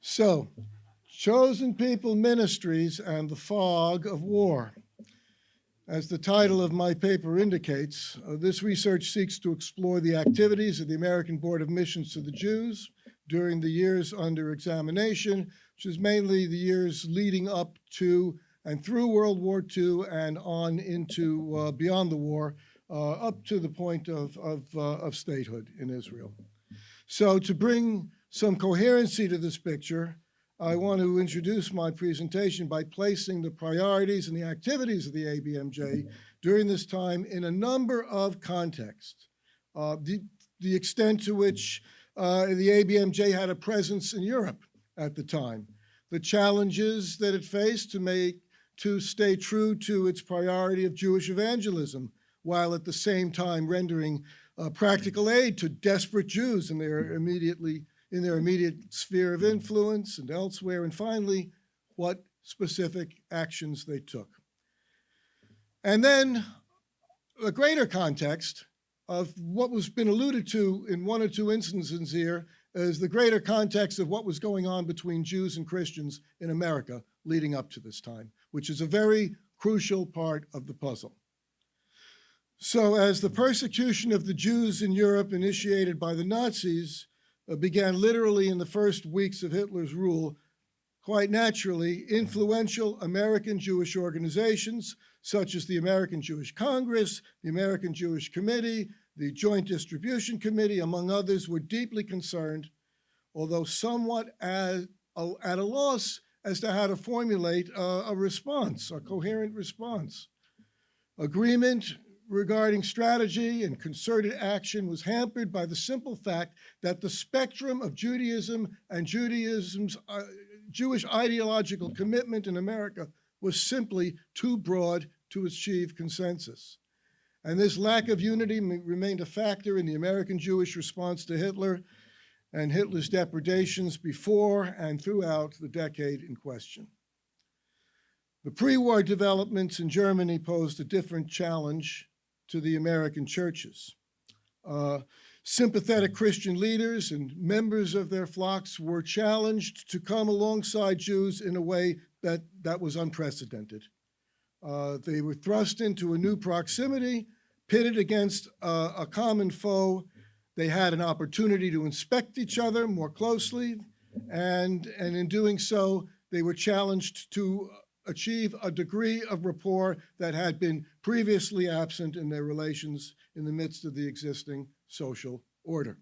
So, Chosen People Ministries and the Fog of War. As the title of my paper indicates, this research seeks to explore the activities of the American Board of Missions to the Jews during the years under examination, which is mainly the years leading up to and through World War II and on into beyond the war, up to the point of statehood in Israel. So to bring some coherency to this picture, I want to introduce my presentation by placing the priorities and the activities of the ABMJ during this time in a number of contexts. The extent to which the ABMJ had a presence in Europe at the time, the challenges that it faced to stay true to its priority of Jewish evangelism, while at the same time rendering practical aid to desperate Jews in their immediate sphere of influence and elsewhere, and finally, what specific actions they took. And then a greater context of what was been alluded to in one or two instances here is the greater context of what was going on between Jews and Christians in America leading up to this time, which is a very crucial part of the puzzle. So as the persecution of the Jews in Europe initiated by the Nazis began literally in the first weeks of Hitler's rule, quite naturally, influential American Jewish organizations, such as the American Jewish Congress, the American Jewish Committee, the Joint Distribution Committee, among others, were deeply concerned, although somewhat at a loss as to how to formulate a response, a coherent response. Agreement regarding strategy and concerted action was hampered by the simple fact that the spectrum of Judaism and Judaism's Jewish ideological commitment in America was simply too broad to achieve consensus. And this lack of unity remained a factor in the American Jewish response to Hitler and Hitler's depredations before and throughout the decade in question. The pre-war developments in Germany posed a different challenge to the American churches. Sympathetic Christian leaders and members of their flocks were challenged to come alongside Jews in a way that was unprecedented. They were thrust into a new proximity, pitted against a common foe. They had an opportunity to inspect each other more closely, and in doing so, they were challenged to achieve a degree of rapport that had been previously absent in their relations in the midst of the existing social order.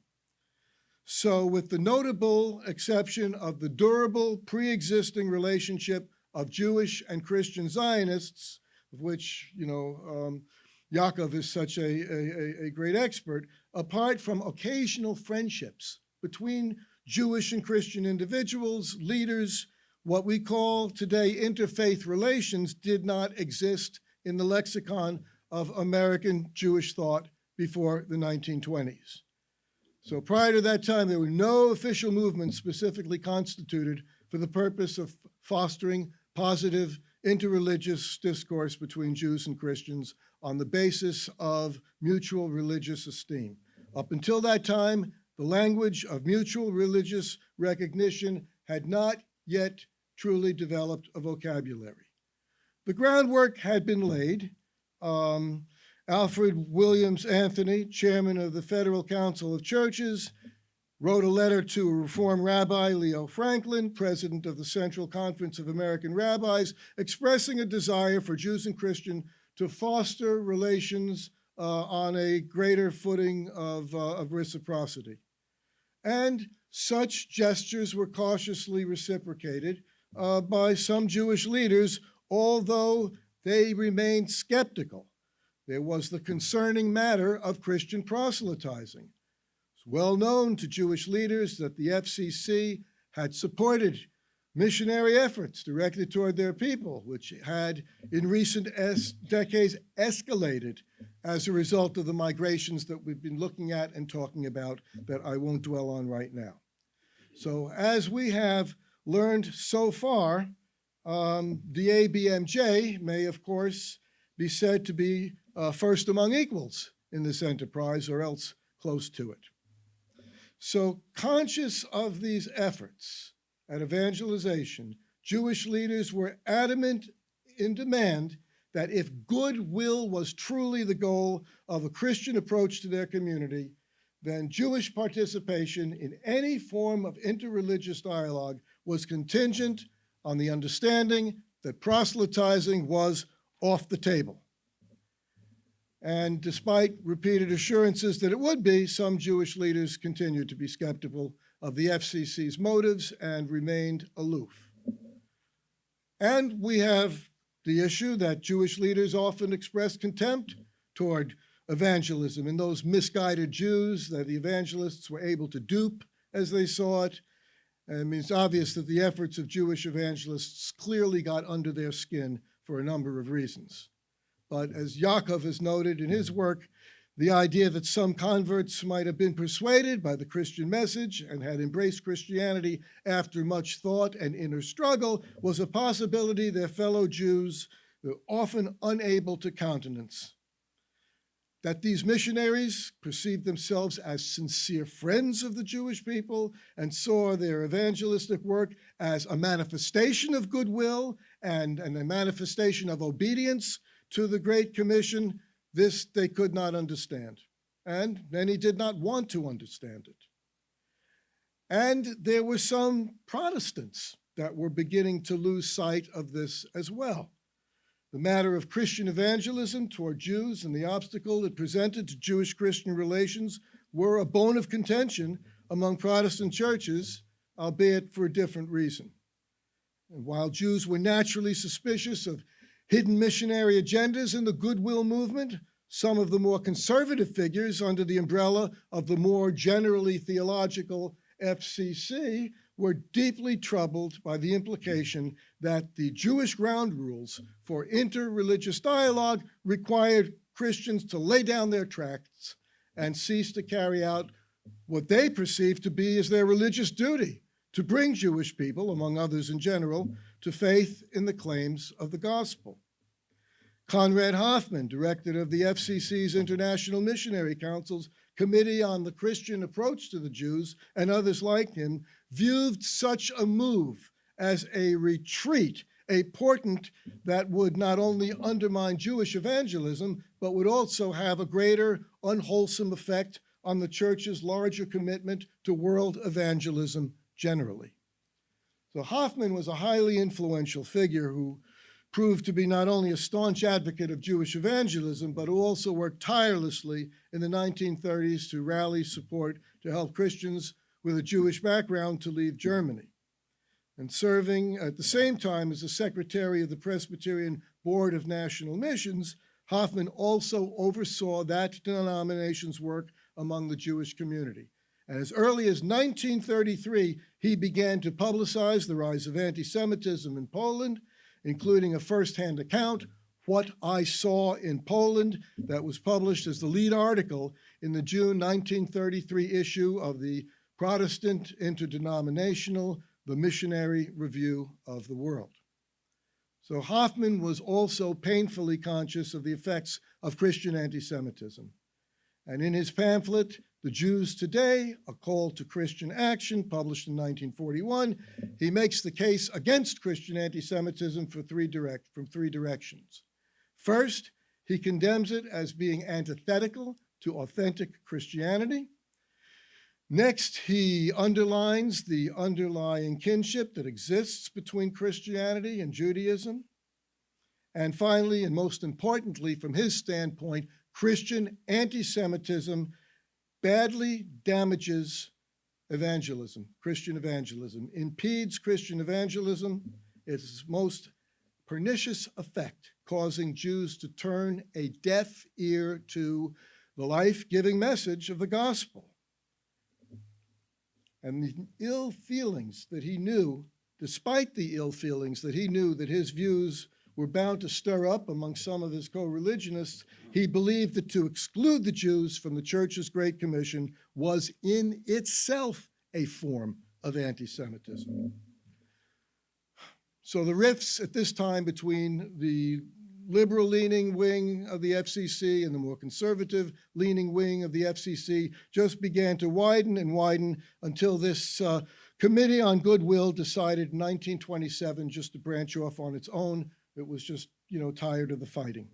So with the notable exception of the durable pre-existing relationship of Jewish and Christian Zionists, of which, Yaakov is such a great expert, apart from occasional friendships between Jewish and Christian individuals, leaders, what we call today interfaith relations did not exist in the lexicon of American Jewish thought before the 1920s. So prior to that time, there were no official movements specifically constituted for the purpose of fostering positive interreligious discourse between Jews and Christians on the basis of mutual religious esteem. Up until that time, the language of mutual religious recognition had not yet truly developed a vocabulary. The groundwork had been laid. Alfred Williams Anthony, chairman of the Federal Council of Churches, wrote a letter to Reform Rabbi Leo Franklin, president of the Central Conference of American Rabbis, expressing a desire for Jews and Christians to foster relations on a greater footing of reciprocity. And such gestures were cautiously reciprocated by some Jewish leaders, although they remained skeptical. There was the concerning matter of Christian proselytizing. It's well known to Jewish leaders that the FCC had supported missionary efforts directed toward their people, which had in recent decades escalated as a result of the migrations that we've been looking at and talking about that I won't dwell on right now. So as we have learned so far, the ABMJ may, of course, be said to be first among equals in this enterprise, or else close to it. So conscious of these efforts, at evangelization, Jewish leaders were adamant in demand that if goodwill was truly the goal of a Christian approach to their community, then Jewish participation in any form of interreligious dialogue was contingent on the understanding that proselytizing was off the table. And despite repeated assurances that it would be, some Jewish leaders continued to be skeptical of the FCC's motives and remained aloof. And we have the issue that Jewish leaders often express contempt toward evangelism in those misguided Jews that the evangelists were able to dupe as they saw it. And it's obvious that the efforts of Jewish evangelists clearly got under their skin for a number of reasons. But as Yaakov has noted in his work, the idea that some converts might have been persuaded by the Christian message and had embraced Christianity after much thought and inner struggle was a possibility their fellow Jews were often unable to countenance. That these missionaries perceived themselves as sincere friends of the Jewish people and saw their evangelistic work as a manifestation of goodwill and a manifestation of obedience to the Great Commission, this they could not understand, and many did not want to understand it. And there were some Protestants that were beginning to lose sight of this as well. The matter of Christian evangelism toward Jews and the obstacle it presented to Jewish-Christian relations were a bone of contention among Protestant churches, albeit for a different reason. And while Jews were naturally suspicious of hidden missionary agendas in the goodwill movement, some of the more conservative figures under the umbrella of the more generally theological FCC were deeply troubled by the implication that the Jewish ground rules for interreligious dialogue required Christians to lay down their tracts and cease to carry out what they perceived to be as their religious duty, to bring Jewish people, among others in general, to faith in the claims of the gospel. Conrad Hoffman, director of the FCC's International Missionary Council's Committee on the Christian Approach to the Jews, and others like him, viewed such a move as a retreat, a portent that would not only undermine Jewish evangelism, but would also have a greater unwholesome effect on the church's larger commitment to world evangelism generally. So Hoffman was a highly influential figure who proved to be not only a staunch advocate of Jewish evangelism, but who also worked tirelessly in the 1930s to rally support to help Christians with a Jewish background to leave Germany. And serving at the same time as the secretary of the Presbyterian Board of National Missions, Hoffman also oversaw that denomination's work among the Jewish community. And as early as 1933, he began to publicize the rise of anti-Semitism in Poland, including a first-hand account, What I Saw in Poland, that was published as the lead article in the June 1933 issue of the Protestant Interdenominational, the Missionary Review of the World. So Hoffman was also painfully conscious of the effects of Christian anti-Semitism. And in his pamphlet, The Jews Today, A Call to Christian Action, published in 1941, he makes the case against Christian anti-Semitism from three directions. First, he condemns it as being antithetical to authentic Christianity. Next, he underlines the underlying kinship that exists between Christianity and Judaism. And finally, and most importantly, from his standpoint, Christian anti-Semitism badly damages evangelism, Christian evangelism, impedes Christian evangelism, its most pernicious effect, causing Jews to turn a deaf ear to the life-giving message of the gospel. And the ill feelings that he knew, despite the ill feelings that he knew that his views were bound to stir up among some of his co-religionists, he believed that to exclude the Jews from the church's Great Commission was in itself a form of anti-Semitism. So the rifts at this time between the liberal-leaning wing of the FCC and the more conservative-leaning wing of the FCC just began to widen and widen until this Committee on Goodwill decided in 1927 just to branch off on its own. It was just, tired of the fighting.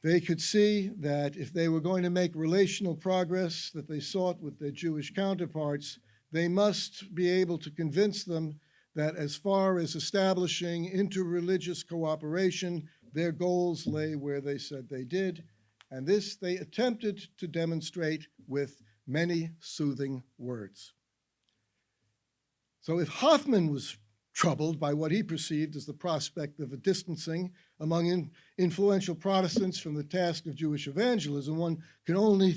They could see that if they were going to make relational progress that they sought with their Jewish counterparts, they must be able to convince them that as far as establishing interreligious cooperation, their goals lay where they said they did, and this they attempted to demonstrate with many soothing words. So if Hoffman was troubled by what he perceived as the prospect of a distancing among influential Protestants from the task of Jewish evangelism, one can only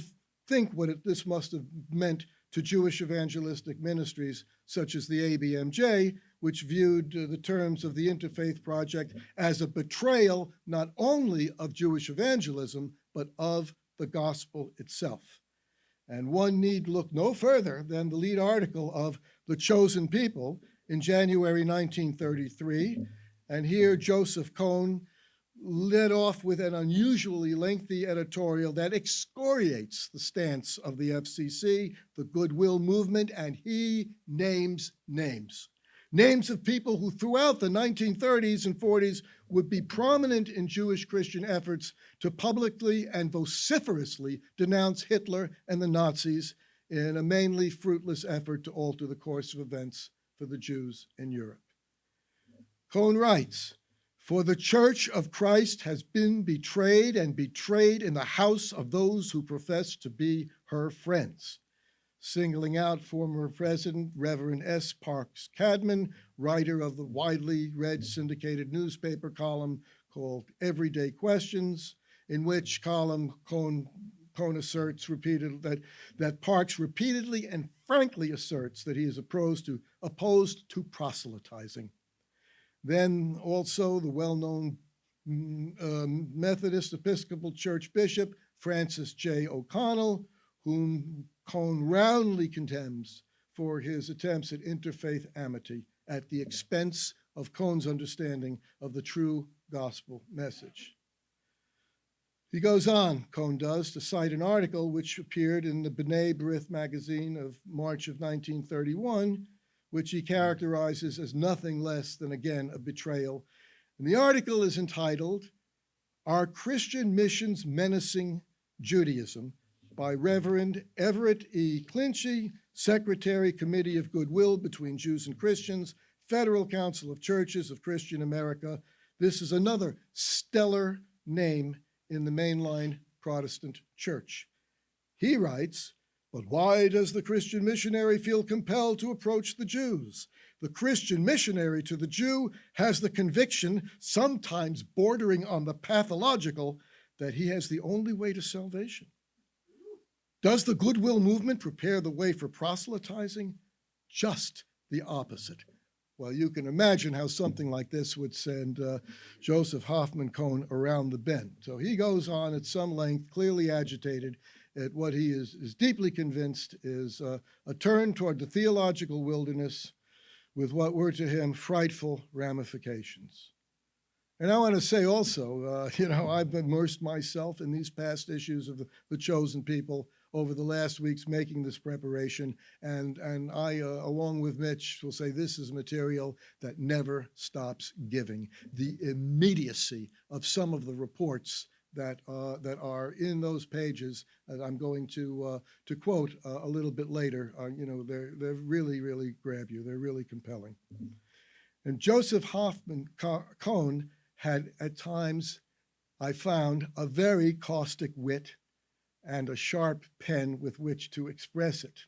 think what this must have meant to Jewish evangelistic ministries such as the ABMJ, which viewed the terms of the Interfaith Project as a betrayal not only of Jewish evangelism, but of the gospel itself. And one need look no further than the lead article of The Chosen People in January 1933. And here Joseph Cohn led off with an unusually lengthy editorial that excoriates the stance of the FCC, the goodwill movement, and he names names. Names of people who throughout the 1930s and 40s would be prominent in Jewish Christian efforts to publicly and vociferously denounce Hitler and the Nazis in a mainly fruitless effort to alter the course of events for the Jews in Europe. Cohn writes, "For the Church of Christ has been betrayed and betrayed in the house of those who profess to be her friends," singling out former President Reverend S. Parks Cadman, writer of the widely read syndicated newspaper column called Everyday Questions, in which column Cohn asserts that Parks repeatedly and frankly asserts that he is opposed to proselytizing. Then also the well-known Methodist Episcopal Church Bishop Francis J. O'Connell, whom Cohn roundly condemns for his attempts at interfaith amity at the expense of Cohn's understanding of the true gospel message. He goes on, Cohn does, to cite an article which appeared in the B'nai B'rith magazine of March of 1931, which he characterizes as nothing less than, again, a betrayal. And the article is entitled, "Are Christian Missions Menacing Judaism?" by Reverend Everett E. Clinchy, Secretary, Committee of Goodwill Between Jews and Christians, Federal Council of Churches of Christian America. This is another stellar name in the mainline Protestant church. He writes, "But why does the Christian missionary feel compelled to approach the Jews? The Christian missionary to the Jew has the conviction, sometimes bordering on the pathological, that he has the only way to salvation. Does the goodwill movement prepare the way for proselytizing? Just the opposite." Well, you can imagine how something like this would send Joseph Hoffman Cohn around the bend. So he goes on at some length, clearly agitated at what he is deeply convinced is a turn toward the theological wilderness with what were to him frightful ramifications. And I want to say also, I've immersed myself in these past issues of the Chosen People over the last weeks making this preparation, and I, along with Mitch, will say this is material that never stops giving. The immediacy of some of the reports that are in those pages that I'm going to quote a little bit later, they really, really grab you. They're really compelling. And Joseph Hoffman Cohn had at times, I found, a very caustic wit and a sharp pen with which to express it.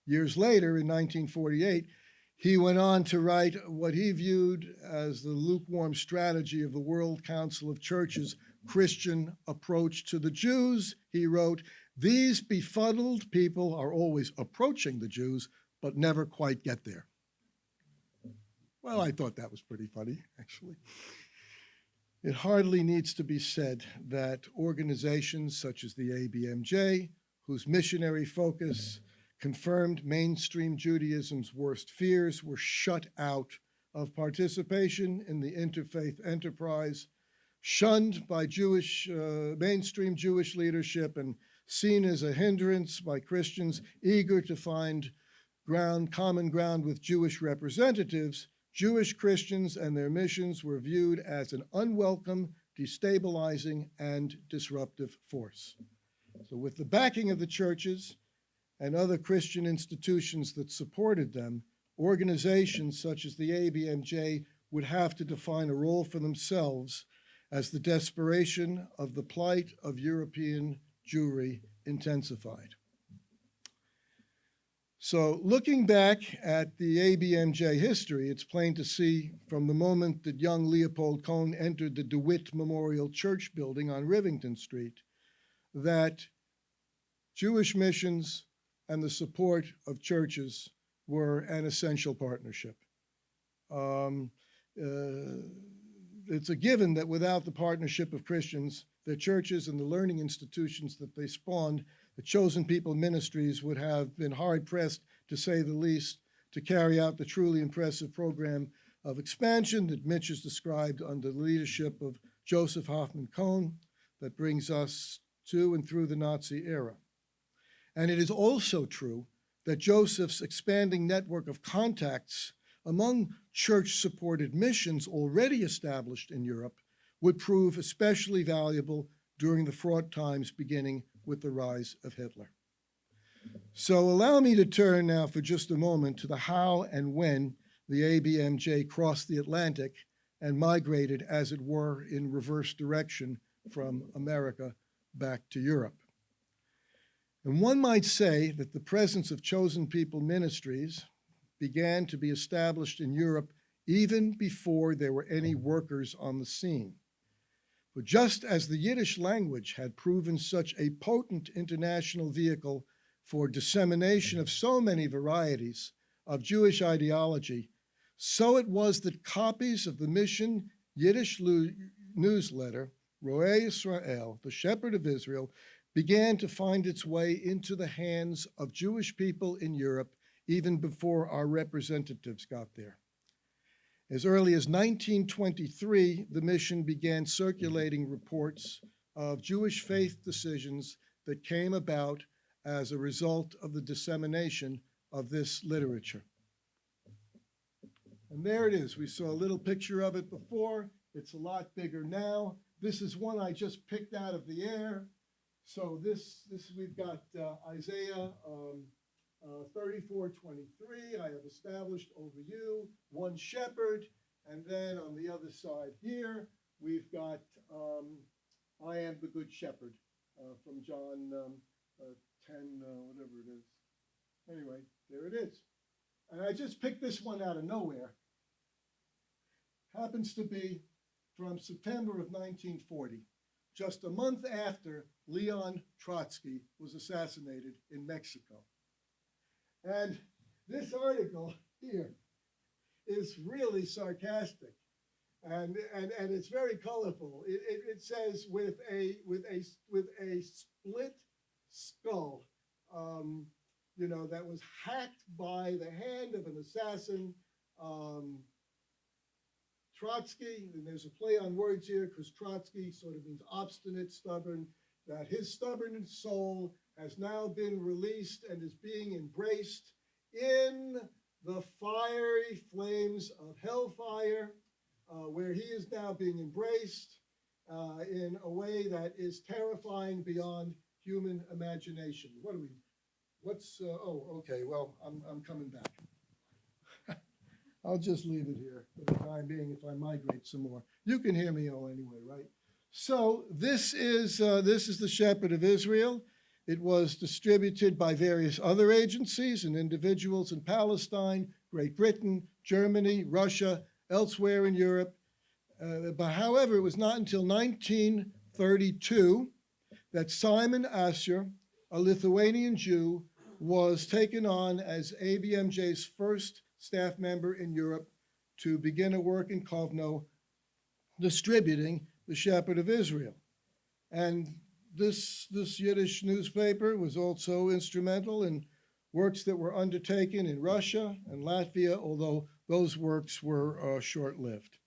Years later, in 1948, he went on to write what he viewed as the lukewarm strategy of the World Council of Churches' Christian approach to the Jews. He wrote, "These befuddled people are always approaching the Jews, but never quite get there." Well, I thought that was pretty funny, actually. It hardly needs to be said that organizations such as the ABMJ, whose missionary focus confirmed mainstream Judaism's worst fears, were shut out of participation in the interfaith enterprise, shunned by mainstream Jewish leadership, and seen as a hindrance by Christians eager to find common ground with Jewish representatives, Jewish Christians and their missions were viewed as an unwelcome, destabilizing, and disruptive force. So with the backing of the churches and other Christian institutions that supported them, organizations such as the ABMJ would have to define a role for themselves as the desperation of the plight of European Jewry intensified. So looking back at the ABMJ history, it's plain to see from the moment that young Leopold Kohn entered the DeWitt Memorial Church building on Rivington Street that Jewish missions and the support of churches were an essential partnership. It's a given that without the partnership of Christians, their churches and the learning institutions that they spawned, the Chosen People Ministries would have been hard-pressed, to say the least, to carry out the truly impressive program of expansion that Mitch has described under the leadership of Joseph Hoffman Kohn that brings us to and through the Nazi era. And it is also true that Joseph's expanding network of contacts among church-supported missions already established in Europe would prove especially valuable during the fraught times beginning with the rise of Hitler. So allow me to turn now for just a moment to the how and when the ABMJ crossed the Atlantic and migrated, as it were, in reverse direction from America back to Europe. And one might say that the presence of Chosen People Ministries began to be established in Europe even before there were any workers on the scene. For just as the Yiddish language had proven such a potent international vehicle for dissemination of so many varieties of Jewish ideology, so it was that copies of the mission Yiddish newsletter, Ro'ei Yisrael, the Shepherd of Israel, began to find its way into the hands of Jewish people in Europe even before our representatives got there. As early as 1923, the mission began circulating reports of Jewish faith decisions that came about as a result of the dissemination of this literature. And there it is. We saw a little picture of it before. It's a lot bigger now. This is one I just picked out of the air. So this we've got Isaiah 34:23. I have established over you one shepherd, and then on the other side here we've got I am the good shepherd from John 10, whatever it is. Anyway, there it is. And I just picked this one out of nowhere. Happens to be from September of 1940, just a month after Leon Trotsky was assassinated in Mexico. And this article here is really sarcastic, and it's very colorful. It says with a split skull, you know, that was hacked by the hand of an assassin. Trotsky, and there's a play on words here because Trotsky sort of means obstinate, stubborn, that his stubborn soul has now been released and is being embraced in the fiery flames of hellfire, where he is now being embraced in a way that is terrifying beyond human imagination. Oh, okay, well, I'm coming back. I'll just leave it here for the time being if I migrate some more. You can hear me all anyway, right? So this is the Shepherd of Israel. It was distributed by various other agencies and individuals in Palestine, Great Britain, Germany, Russia, elsewhere in Europe. But however, it was not until 1932 that Simon Asher, a Lithuanian Jew, was taken on as ABMJ's first staff member in Europe to begin a work in Kovno distributing the Shepherd of Israel. And this Yiddish newspaper was also instrumental in works that were undertaken in Russia and Latvia, although those works were short-lived.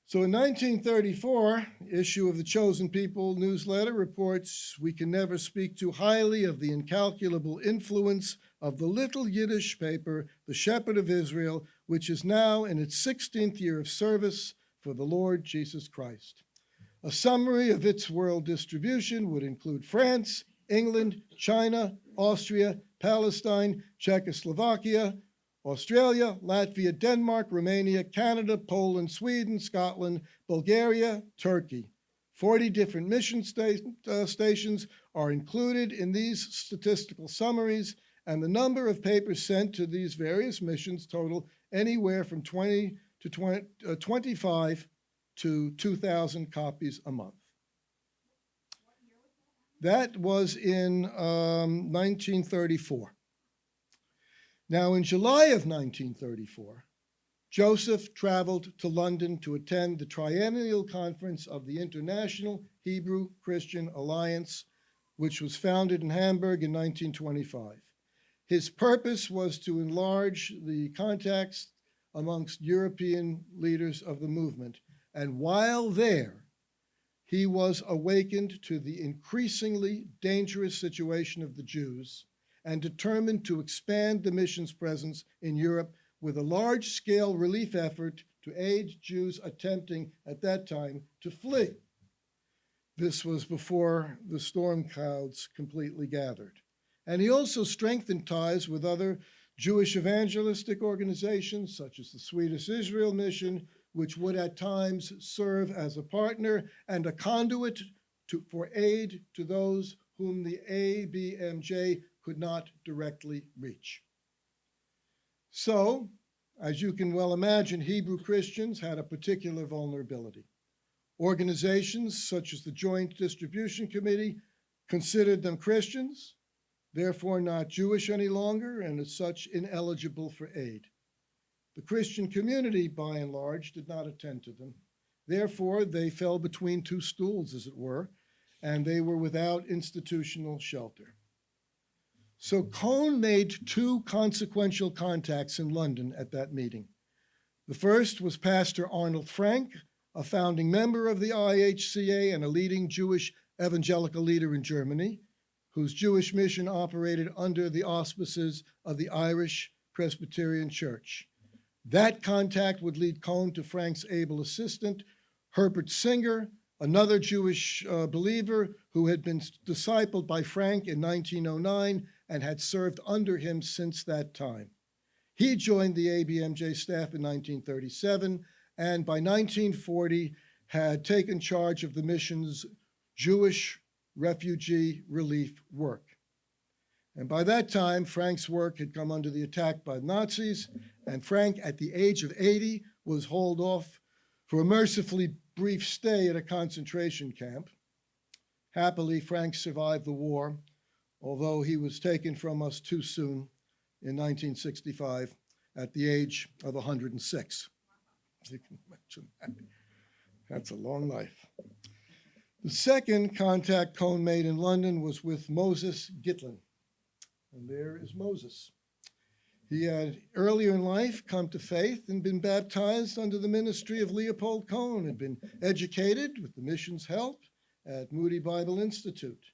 So in 1934, issue of the Chosen People newsletter reports, we can never speak too highly of the incalculable influence of the little Yiddish paper, The Shepherd of Israel, which is now in its 16th year of service for the Lord Jesus Christ. A summary of its world distribution would include France, England, China, Austria, Palestine, Czechoslovakia, Australia, Latvia, Denmark, Romania, Canada, Poland, Sweden, Scotland, Bulgaria, Turkey. 40 different mission stations are included in these statistical summaries, and the number of papers sent to these various missions total anywhere from 25 to 2,000 copies a month. That was in 1934. Now, in July of 1934, Joseph traveled to London to attend the triennial conference of the International Hebrew Christian Alliance, which was founded in Hamburg in 1925. His purpose was to enlarge the contacts amongst European leaders of the movement. And while there, he was awakened to the increasingly dangerous situation of the Jews and determined to expand the mission's presence in Europe with a large-scale relief effort to aid Jews attempting at that time to flee. This was before the storm clouds completely gathered. And he also strengthened ties with other Jewish evangelistic organizations, such as the Swedish Israel Mission, which would at times serve as a partner and a conduit for aid to those whom the ABMJ could not directly reach. So, as you can well imagine, Hebrew Christians had a particular vulnerability. Organizations such as the Joint Distribution Committee considered them Christians, therefore not Jewish any longer, and as such ineligible for aid. The Christian community, by and large, did not attend to them. Therefore, they fell between two stools, as it were, and they were without institutional shelter. So Cohn made two consequential contacts in London at that meeting. The first was Pastor Arnold Frank, a founding member of the IHCA and a leading Jewish evangelical leader in Germany, whose Jewish mission operated under the auspices of the Irish Presbyterian Church. That contact would lead Cohn to Frank's able assistant, Herbert Singer, another Jewish believer who had been discipled by Frank in 1909 and had served under him since that time. He joined the ABMJ staff in 1937 and by 1940 had taken charge of the mission's Jewish refugee relief work. And by that time, Frank's work had come under the attack by the Nazis, and Frank, at the age of 80, was hauled off for a mercifully brief stay at a concentration camp. Happily, Frank survived the war, although he was taken from us too soon in 1965 at the age of 106. You can imagine that. That's a long life. The second contact Cohn made in London was with Moses Gitlin. And there is Moses. He had earlier in life come to faith and been baptized under the ministry of Leopold Cohn, had been educated with the mission's help at Moody Bible Institute.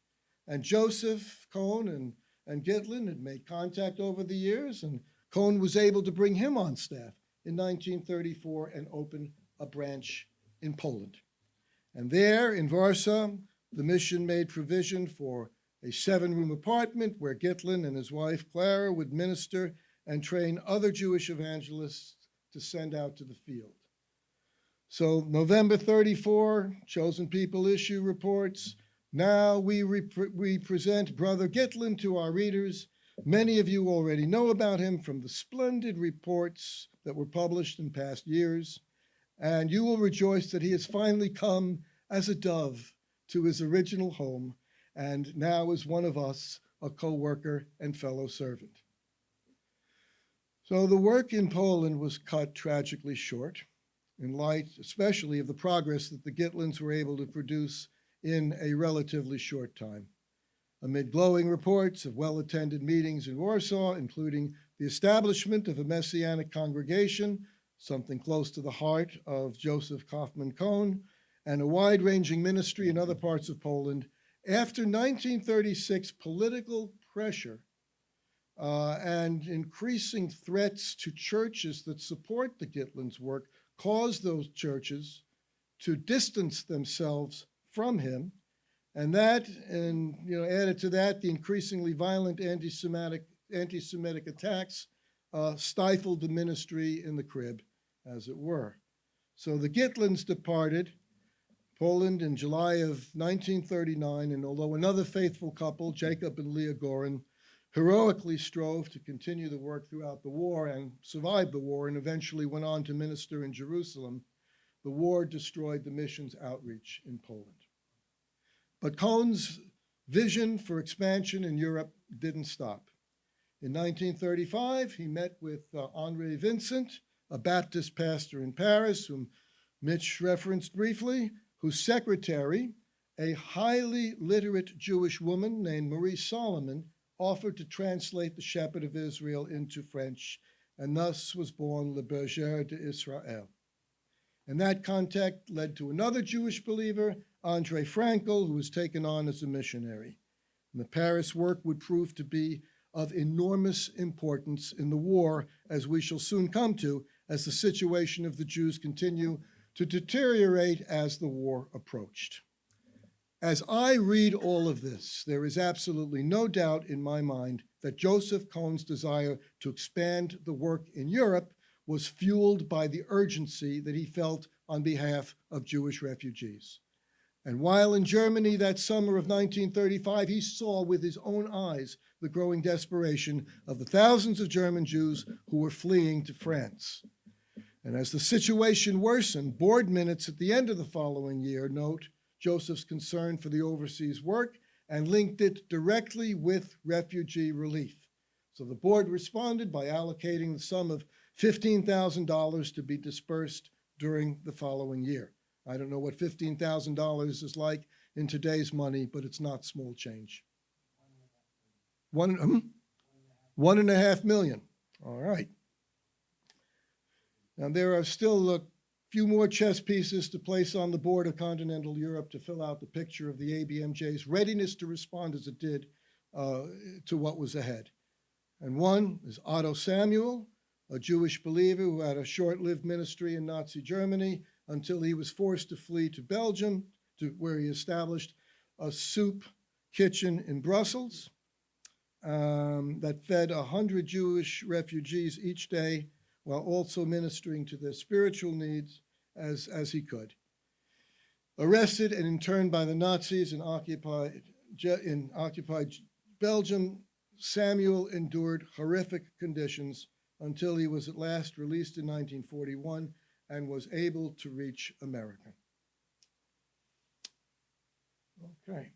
And Joseph Cohn and Gitlin had made contact over the years, and Cohn was able to bring him on staff in 1934 and open a branch in Poland. And there in Warsaw, the mission made provision for a 7-room apartment where Gitlin and his wife Clara would minister and train other Jewish evangelists to send out to the field. So November 34, Chosen People issue reports. Now we present Brother Gitlin to our readers. Many of you already know about him from the splendid reports that were published in past years, and you will rejoice that he has finally come as a dove to his original home and now is one of us, a co-worker and fellow servant. So the work in Poland was cut tragically short, in light especially of the progress that the Gitlins were able to produce in a relatively short time. Amid glowing reports of well-attended meetings in Warsaw, including the establishment of a Messianic congregation, something close to the heart of Joseph Kaufman Kohn, and a wide-ranging ministry in other parts of Poland. After 1936, political pressure and increasing threats to churches that support the Gitlin's work caused those churches to distance themselves from him. And that, and added to that, the increasingly violent anti-Semitic attacks stifled the ministry in the crib, as it were. So the Gitlins departed Poland in July of 1939, and although another faithful couple, Jacob and Leah Gorin, heroically strove to continue the work throughout the war and survived the war and eventually went on to minister in Jerusalem, the war destroyed the mission's outreach in Poland. But Kohn's vision for expansion in Europe didn't stop. In 1935, he met with Henri Vincent, a Baptist pastor in Paris, whom Mitch referenced briefly, whose secretary, a highly literate Jewish woman named Marie Solomon, offered to translate the Shepherd of Israel into French, and thus was born Le Berger d'Israël. And that contact led to another Jewish believer, André Frankel, who was taken on as a missionary. And the Paris work would prove to be of enormous importance in the war, as we shall soon come to, as the situation of the Jews continue to deteriorate as the war approached. As I read all of this, there is absolutely no doubt in my mind that Joseph Kohn's desire to expand the work in Europe was fueled by the urgency that he felt on behalf of Jewish refugees. And while in Germany that summer of 1935, he saw with his own eyes the growing desperation of the thousands of German Jews who were fleeing to France. And as the situation worsened, board minutes at the end of the following year note Joseph's concern for the overseas work and linked it directly with refugee relief. So the board responded by allocating the sum of $15,000 to be dispersed during the following year. I don't know what $15,000 is like in today's money, but it's not small change. $1.5 million. All right. Now, there are still a few more chess pieces to place on the board of continental Europe to fill out the picture of the ABMJ's readiness to respond as it did to what was ahead. And one is Otto Samuel, a Jewish believer who had a short-lived ministry in Nazi Germany until he was forced to flee to Belgium, where he established a soup kitchen in Brussels that fed 100 Jewish refugees each day, while also ministering to their spiritual needs as he could. Arrested and interned by the Nazis in occupied Belgium, Samuel endured horrific conditions until he was at last released in 1941 and was able to reach America. Okay.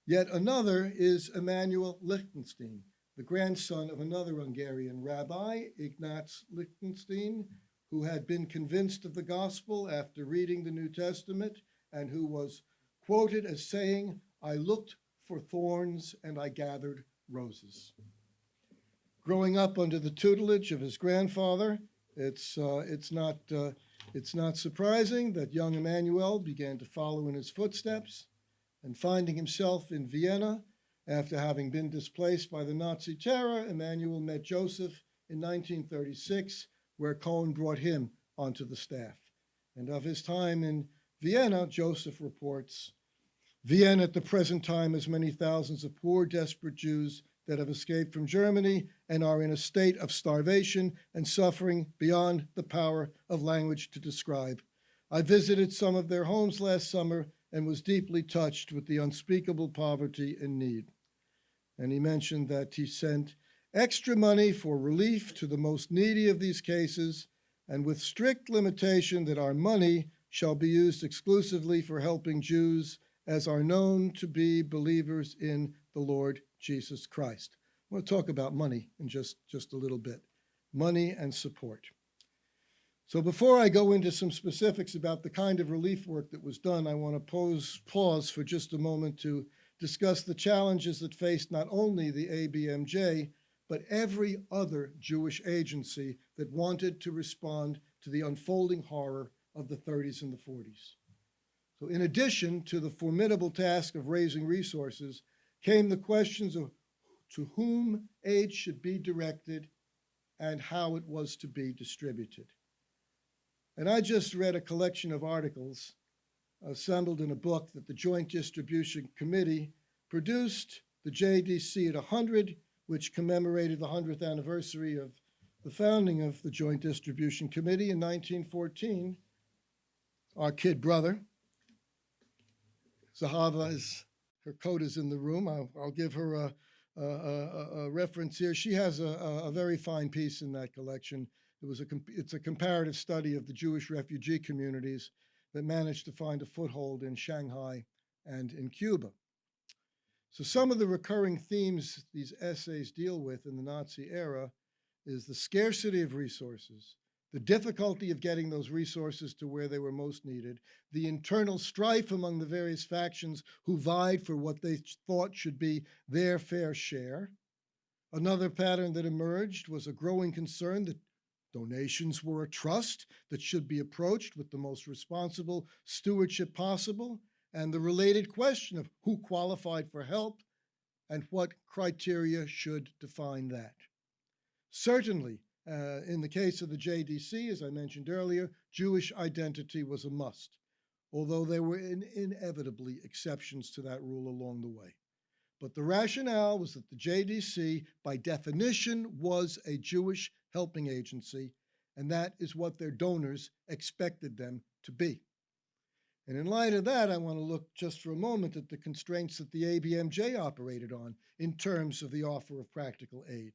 Yet another is Emanuel Lichtenstein, the grandson of another Hungarian rabbi, Ignaz Lichtenstein, who had been convinced of the gospel after reading the New Testament and who was quoted as saying, "I looked for thorns and I gathered roses." Growing up under the tutelage of his grandfather, it's not surprising that young Emanuel began to follow in his footsteps, and finding himself in Vienna after having been displaced by the Nazi terror, Emanuel met Joseph in 1936, where Kohn brought him onto the staff. And of his time in Vienna, Joseph reports, "Vienna at the present time has many thousands of poor, desperate Jews that have escaped from Germany and are in a state of starvation and suffering beyond the power of language to describe. I visited some of their homes last summer and was deeply touched with the unspeakable poverty and need." And he mentioned that he sent extra money for relief to the most needy of these cases, and with strict limitation that our money shall be used exclusively for helping Jews as are known to be believers in the Lord Jesus Christ. I want to talk about money in just a little bit. Money and support. So before I go into some specifics about the kind of relief work that was done, I want to pause for just a moment to discuss the challenges that faced not only the ABMJ, but every other Jewish agency that wanted to respond to the unfolding horror of the 30s and the 40s. So in addition to the formidable task of raising resources, came the questions of to whom aid should be directed and how it was to be distributed. And I just read a collection of articles assembled in a book that the Joint Distribution Committee produced, the JDC at 100, which commemorated the 100th anniversary of the founding of the Joint Distribution Committee in 1914. Our kid brother, Zahava, her coat is in the room. I'll give her a reference here. She has a very fine piece in that collection. It's a comparative study of the Jewish refugee communities that managed to find a foothold in Shanghai and in Cuba. So some of the recurring themes these essays deal with in the Nazi era is the scarcity of resources, the difficulty of getting those resources to where they were most needed, the internal strife among the various factions who vied for what they thought should be their fair share. Another pattern that emerged was a growing concern that donations were a trust that should be approached with the most responsible stewardship possible, and the related question of who qualified for help and what criteria should define that. Certainly, in the case of the JDC, as I mentioned earlier, Jewish identity was a must, although there were inevitably exceptions to that rule along the way. But the rationale was that the JDC, by definition, was a Jewish helping agency, and that is what their donors expected them to be. And in light of that, I want to look just for a moment at the constraints that the ABMJ operated on in terms of the offer of practical aid.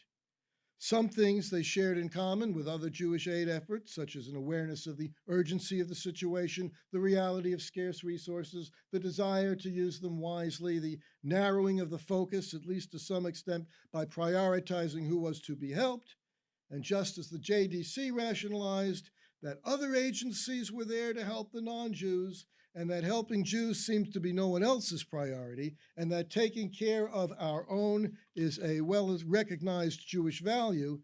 Some things they shared in common with other Jewish aid efforts, such as an awareness of the urgency of the situation, the reality of scarce resources, the desire to use them wisely, the narrowing of the focus, at least to some extent, by prioritizing who was to be helped. And just as the JDC rationalized that other agencies were there to help the non-Jews, and that helping Jews seems to be no one else's priority, and that taking care of our own is a well-recognized Jewish value,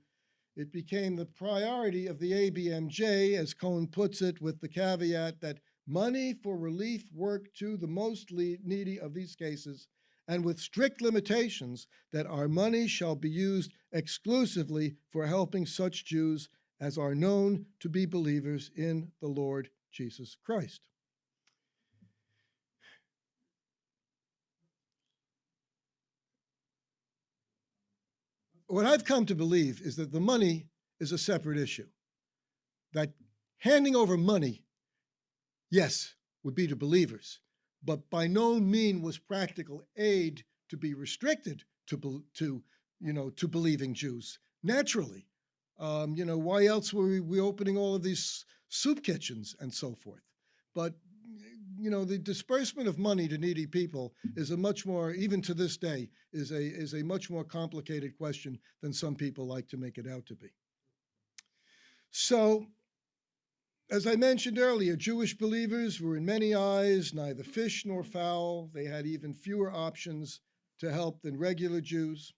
it became the priority of the ABMJ, as Cohn puts it, with the caveat that money for relief work to the most needy of these cases, and with strict limitations that our money shall be used exclusively for helping such Jews as are known to be believers in the Lord Jesus Christ. What I've come to believe is that the money is a separate issue. That handing over money, yes, would be to believers, but by no means was practical aid to be restricted to believing Jews. Naturally, why else were we opening all of these soup kitchens and so forth? But the disbursement of money to needy people is a much more, even to this day, is a much more complicated question than some people like to make it out to be. So, as I mentioned earlier, Jewish believers were in many eyes neither fish nor fowl. They had even fewer options to help than regular Jews.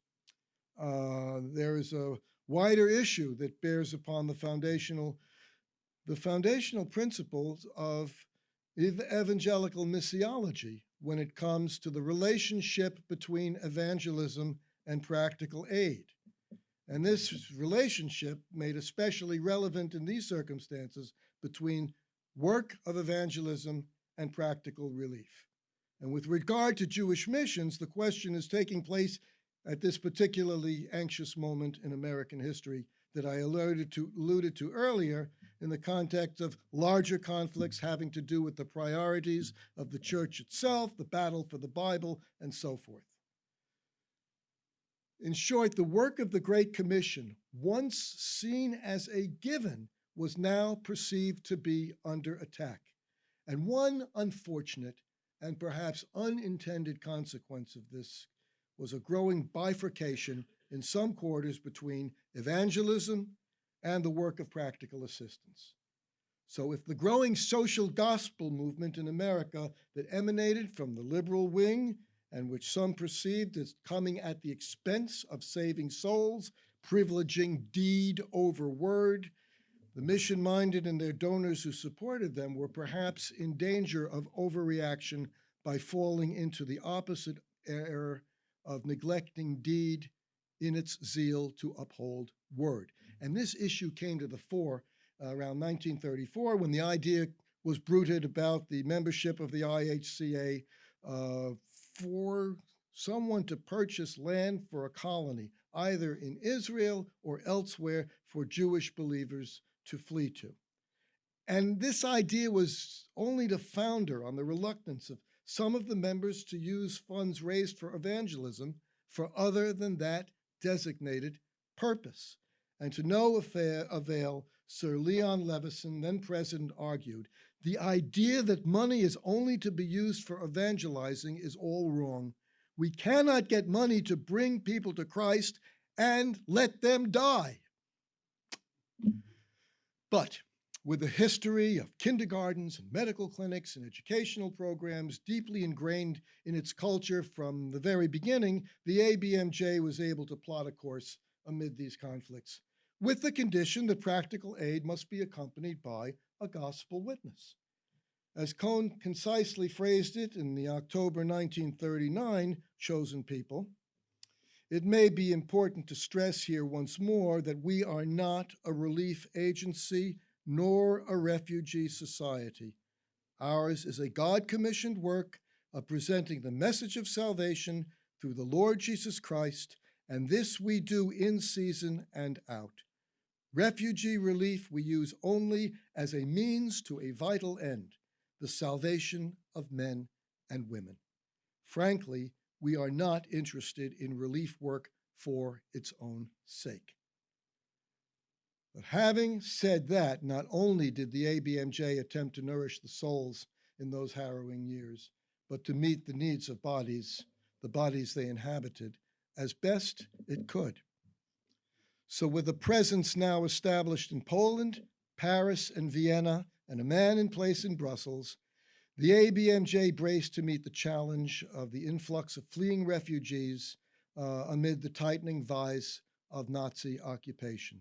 There is a wider issue that bears upon the foundational principles of evangelical missiology when it comes to the relationship between evangelism and practical aid. And this relationship, made especially relevant in these circumstances, between work of evangelism and practical relief. And with regard to Jewish missions, the question is taking place at this particularly anxious moment in American history that I alluded to earlier, in the context of larger conflicts having to do with the priorities of the church itself, the battle for the Bible, and so forth. In short, the work of the Great Commission, once seen as a given, was now perceived to be under attack. And one unfortunate and perhaps unintended consequence of this was a growing bifurcation in some quarters between evangelism and the work of practical assistance. So if the growing social gospel movement in America that emanated from the liberal wing and which some perceived as coming at the expense of saving souls, privileging deed over word, the mission-minded and their donors who supported them were perhaps in danger of overreaction by falling into the opposite error of neglecting deed in its zeal to uphold word. And this issue came to the fore around 1934 when the idea was bruited about the membership of the IHCA for someone to purchase land for a colony, either in Israel or elsewhere for Jewish believers to flee to. And this idea was only to founder on the reluctance of some of the members to use funds raised for evangelism for other than that designated purpose. And to no avail, Sir Leon Levison, then president, argued, the idea that money is only to be used for evangelizing is all wrong. We cannot get money to bring people to Christ and let them die. But with a history of kindergartens and medical clinics and educational programs deeply ingrained in its culture from the very beginning, the ABMJ was able to plot a course amid these conflicts, with the condition that practical aid must be accompanied by a gospel witness. As Cohn concisely phrased it in the October 1939 Chosen People, it may be important to stress here once more that we are not a relief agency nor a refugee society. Ours is a God-commissioned work of presenting the message of salvation through the Lord Jesus Christ, and this we do in season and out. Refugee relief we use only as a means to a vital end, the salvation of men and women. Frankly, we are not interested in relief work for its own sake. But having said that, not only did the ABMJ attempt to nourish the souls in those harrowing years, but to meet the needs of the bodies they inhabited, as best it could. So with a presence now established in Poland, Paris, and Vienna, and a man in place in Brussels, the ABMJ braced to meet the challenge of the influx of fleeing refugees amid the tightening vise of Nazi occupation.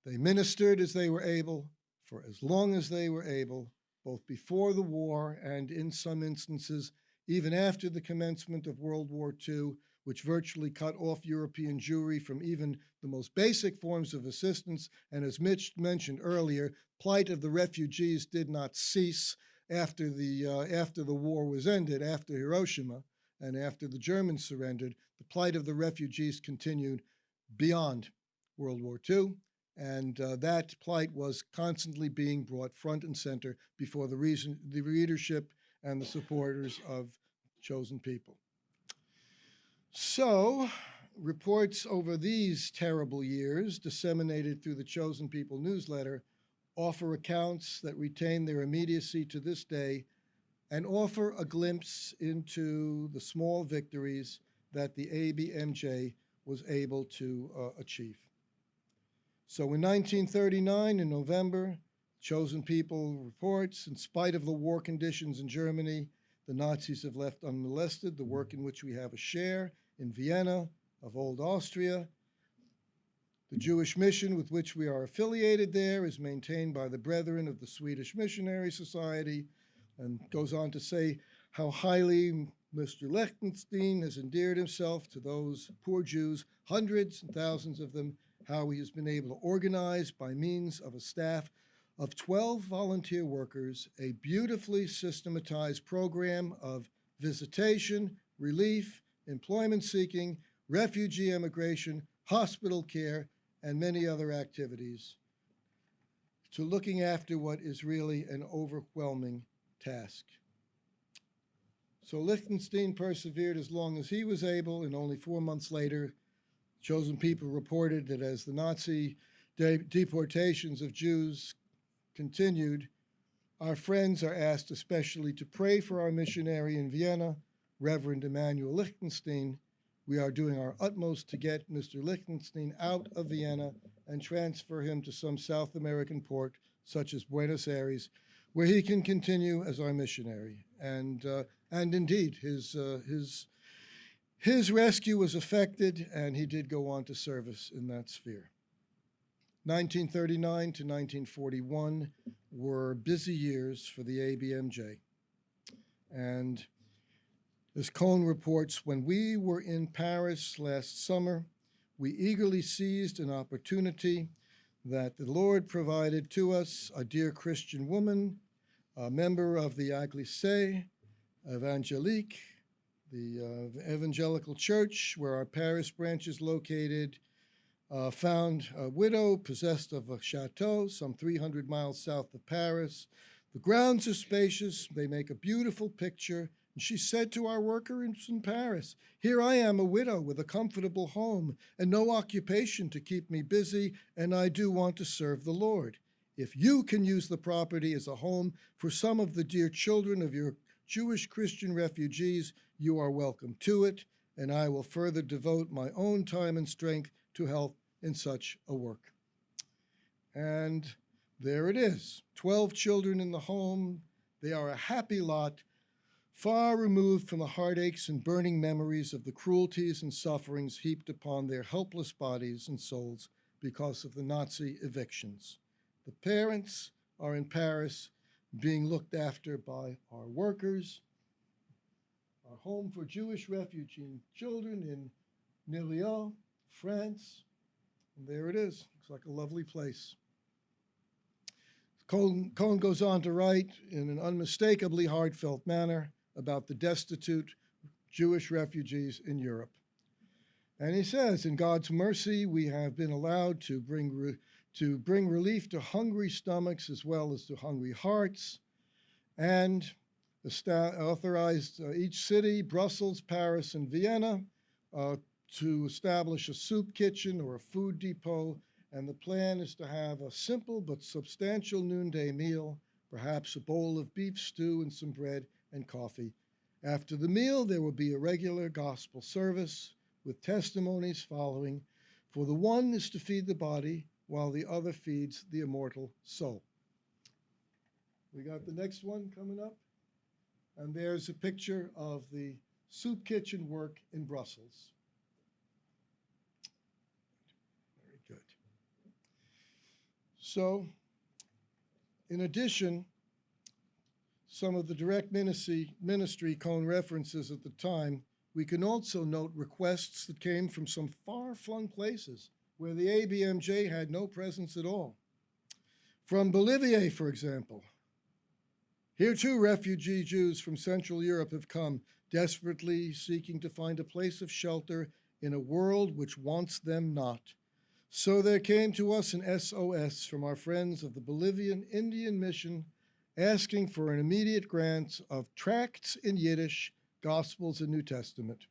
They ministered as they were able, for as long as they were able, both before the war and in some instances, even after the commencement of World War II, which virtually cut off European Jewry from even the most basic forms of assistance. And as Mitch mentioned earlier, plight of the refugees did not cease after the war was ended, after Hiroshima, and after the Germans surrendered. The plight of the refugees continued beyond World War II, and that plight was constantly being brought front and center before the readership and the supporters of Chosen People. So, reports over these terrible years, disseminated through the Chosen People newsletter, offer accounts that retain their immediacy to this day and offer a glimpse into the small victories that the ABMJ was able to achieve. So in 1939, in November, Chosen People reports, in spite of the war conditions in Germany, the Nazis have left unmolested the work in which we have a share in Vienna of Old Austria. The Jewish mission with which we are affiliated there is maintained by the Brethren of the Swedish Missionary Society, and goes on to say how highly Mr. Lichtenstein has endeared himself to those poor Jews, hundreds and thousands of them, how he has been able to organize by means of a staff of 12 volunteer workers a beautifully systematized program of visitation, relief, employment seeking, refugee immigration, hospital care, and many other activities, to looking after what is really an overwhelming task. So Lichtenstein persevered as long as he was able, and only 4 months later, Chosen People reported that as the Nazi deportations of Jews continued, our friends are asked especially to pray for our missionary in Vienna, Reverend Emanuel Lichtenstein. We are doing our utmost to get Mr. Lichtenstein out of Vienna and transfer him to some South American port, such as Buenos Aires, where he can continue as our missionary. And And indeed, his rescue was effected, and he did go on to service in that sphere. 1939 to 1941 were busy years for the ABMJ. And as Cohn reports, when we were in Paris last summer, we eagerly seized an opportunity that the Lord provided to us, a dear Christian woman, a member of the Église Evangélique, the evangelical church where our Paris branch is located, found a widow possessed of a chateau some 300 miles south of Paris. The grounds are spacious. They make a beautiful picture. And she said to our workers in Paris, "Here I am, a widow with a comfortable home and no occupation to keep me busy, and I do want to serve the Lord. If you can use the property as a home for some of the dear children of your Jewish Christian refugees, you are welcome to it, and I will further devote my own time and strength to help in such a work." And there it is, 12 children in the home. They are a happy lot, far removed from the heartaches and burning memories of the cruelties and sufferings heaped upon their helpless bodies and souls because of the Nazi evictions. The parents are in Paris being looked after by our workers. Our home for Jewish refugee children in Nilio, France. And there it is. Looks like a lovely place. Cohn goes on to write in an unmistakably heartfelt manner about the destitute Jewish refugees in Europe. And he says, in God's mercy, we have been allowed to bring relief to hungry stomachs as well as to hungry hearts, and authorized each city, Brussels, Paris, and Vienna, to establish a soup kitchen or a food depot. And the plan is to have a simple but substantial noonday meal, perhaps a bowl of beef stew and some bread and coffee. After the meal, there will be a regular gospel service with testimonies following. For the one is to feed the body, while the other feeds the immortal soul. We got the next one coming up. And there's a picture of the soup kitchen work in Brussels. Very good. So, in addition, some of the direct ministry Cohn references at the time, we can also note requests that came from some far-flung places where the ABMJ had no presence at all. From Bolivia, for example. Here too, refugee Jews from Central Europe have come, desperately seeking to find a place of shelter in a world which wants them not. So there came to us an SOS from our friends of the Bolivian Indian Mission, asking for an immediate grant of tracts in Yiddish, Gospels and New Testament.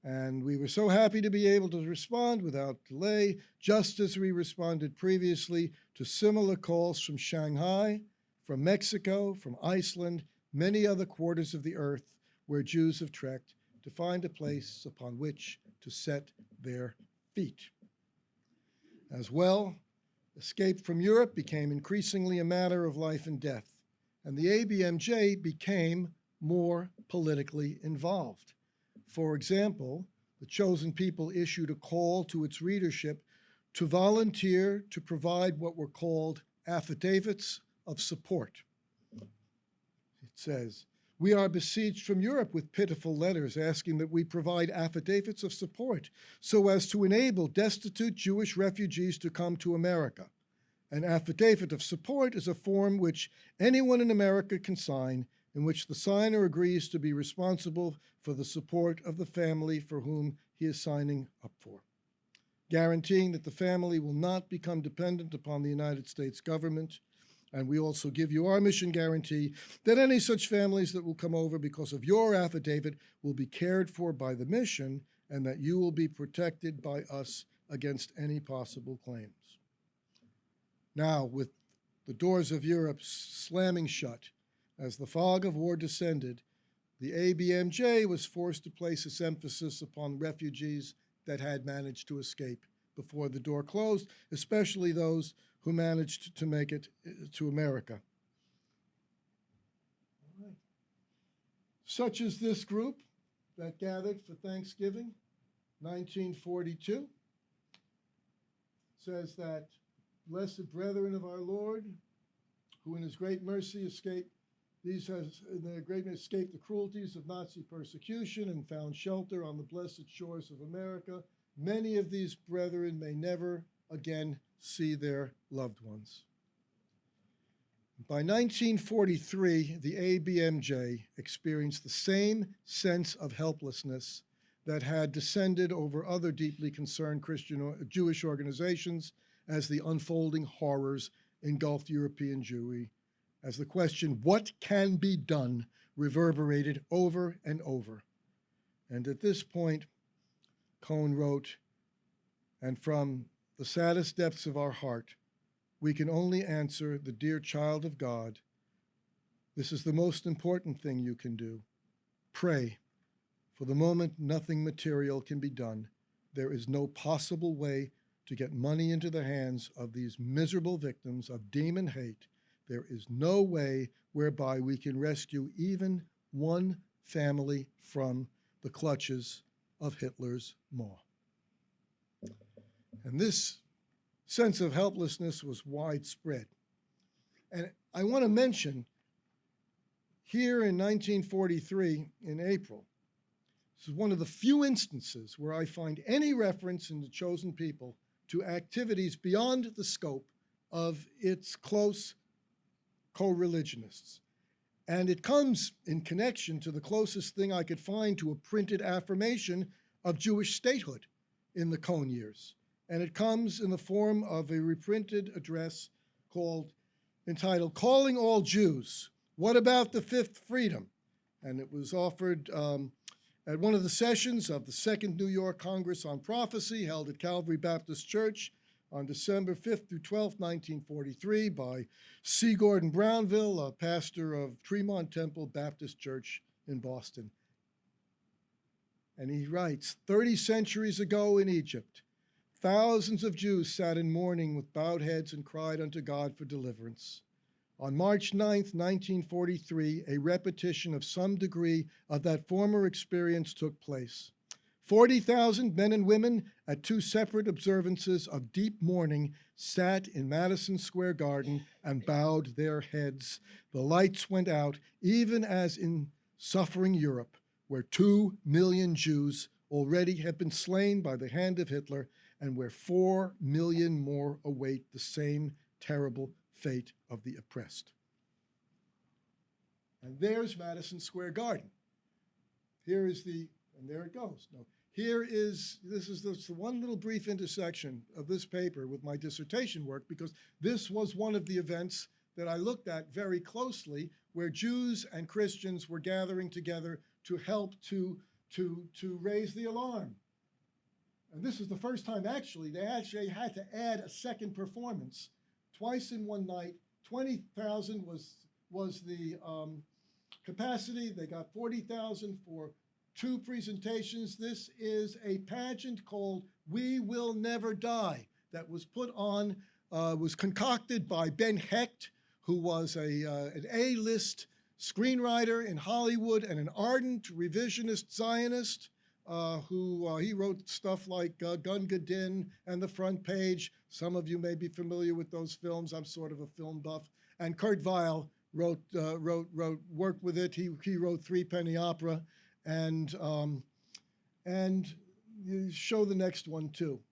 And we were so happy to be able to respond without delay, just as we responded previously to similar calls from Shanghai, from Mexico, from Iceland, many other quarters of the earth where Jews have trekked to find a place upon which to set their feet. As well, escape from Europe became increasingly a matter of life and death, and the ABMJ became more politically involved. For example, the Chosen People issued a call to its readership to volunteer to provide what were called affidavits of support. It says, "We are besieged from Europe with pitiful letters asking that we provide affidavits of support so as to enable destitute Jewish refugees to come to America. An affidavit of support is a form which anyone in America can sign, in which the signer agrees to be responsible for the support of the family for whom he is signing up for, guaranteeing that the family will not become dependent upon the United States government. And we also give you our mission guarantee that any such families that will come over because of your affidavit will be cared for by the mission and that you will be protected by us against any possible claims." Now, with the doors of Europe slamming shut, as the fog of war descended, the ABMJ was forced to place its emphasis upon refugees that had managed to escape before the door closed, especially those who managed to make it to America. All right. such as this group that gathered for Thanksgiving, 1942, says that, "Blessed brethren of our Lord, who in his great mercy escaped escaped the cruelties of Nazi persecution and found shelter on the blessed shores of America. Many of these brethren may never again see their loved ones." By 1943, the ABMJ experienced the same sense of helplessness that had descended over other deeply concerned Jewish organizations as the unfolding horrors engulfed European Jewry, as the question, what can be done, reverberated over and over. And at this point, Cohn wrote, "And from the saddest depths of our heart, we can only answer the dear child of God, this is the most important thing you can do. Pray. For the moment, nothing material can be done. There is no possible way to get money into the hands of these miserable victims of demon hate. There is no way whereby we can rescue even one family from the clutches of Hitler's maw." And this sense of helplessness was widespread. And I want to mention here in 1943, in April, this is one of the few instances where I find any reference in The Chosen People to activities beyond the scope of its close co-religionists. And it comes in connection to the closest thing I could find to a printed affirmation of Jewish statehood in the Cohn years. And it comes in the form of a reprinted address entitled "Calling All Jews, What About the Fifth Freedom?" And it was offered at one of the sessions of the Second New York Congress on Prophecy, held at Calvary Baptist Church on December 5th through 12th, 1943, by C. Gordon Brownville, a pastor of Tremont Temple Baptist Church in Boston. And he writes, "30 centuries ago in Egypt, thousands of Jews sat in mourning with bowed heads and cried unto God for deliverance. On March 9th, 1943, a repetition of some degree of that former experience took place. 40,000 men and women at two separate observances of deep mourning sat in Madison Square Garden and bowed their heads. The lights went out, even as in suffering Europe, where 2 million Jews already have been slain by the hand of Hitler, and where 4 million more await the same terrible fate of the oppressed." And there's Madison Square Garden. Here is and there it goes. No, this is the one little brief intersection of this paper with my dissertation work, because this was one of the events that I looked at very closely, where Jews and Christians were gathering together to help to raise the alarm. And this is the first time, actually, they actually had to add a second performance. Twice in one night, 20,000 was the capacity. They got 40,000 for 2 presentations. This is a pageant called "We Will Never Die" that was put on, was concocted by Ben Hecht, who was an A-list screenwriter in Hollywood and an ardent revisionist Zionist. He wrote stuff like Gun Gadin and The Front Page. Some of you may be familiar with those films. I'm sort of a film buff. And Kurt Weill worked with it. He wrote Three Penny Opera, and you show the next one too.